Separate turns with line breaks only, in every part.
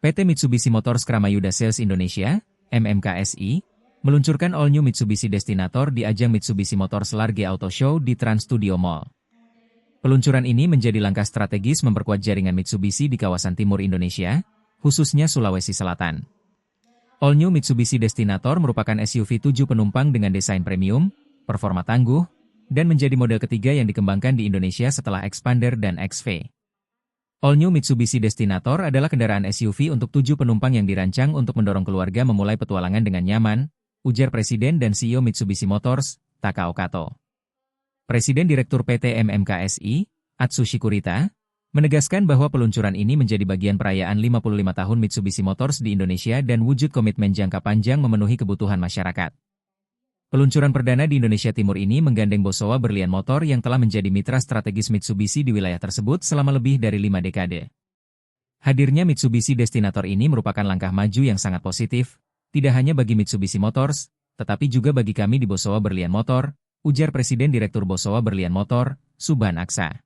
PT Mitsubishi Motors Kramayuda Sales Indonesia, MMKSI, meluncurkan All New Mitsubishi Destinator di ajang Mitsubishi Motors Large Auto Show di Trans Studio Mall. Peluncuran ini menjadi langkah strategis memperkuat jaringan Mitsubishi di kawasan timur Indonesia, khususnya Sulawesi Selatan. All New Mitsubishi Destinator merupakan SUV 7 penumpang dengan desain premium, performa tangguh, dan menjadi model ketiga yang dikembangkan di Indonesia setelah Xpander dan XV. All New Mitsubishi Destinator adalah kendaraan SUV untuk 7 penumpang yang dirancang untuk mendorong keluarga memulai petualangan dengan nyaman, ujar Presiden dan CEO Mitsubishi Motors, Takao Kato. Presiden Direktur PT MMKSI, Atsushi Kurita, menegaskan bahwa peluncuran ini menjadi bagian perayaan 55 tahun Mitsubishi Motors di Indonesia dan wujud komitmen jangka panjang memenuhi kebutuhan masyarakat. Peluncuran perdana di Indonesia Timur ini menggandeng Bosowa Berlian Motor yang telah menjadi mitra strategis Mitsubishi di wilayah tersebut selama lebih dari 5 dekade. Hadirnya Mitsubishi Destinator ini merupakan langkah maju yang sangat positif, tidak hanya bagi Mitsubishi Motors, tetapi juga bagi kami di Bosowa Berlian Motor, ujar Presiden Direktur Bosowa Berlian Motor, Subhan Aksa.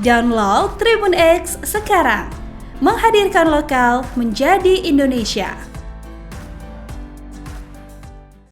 Download Tribun X sekarang, menghadirkan lokal menjadi Indonesia.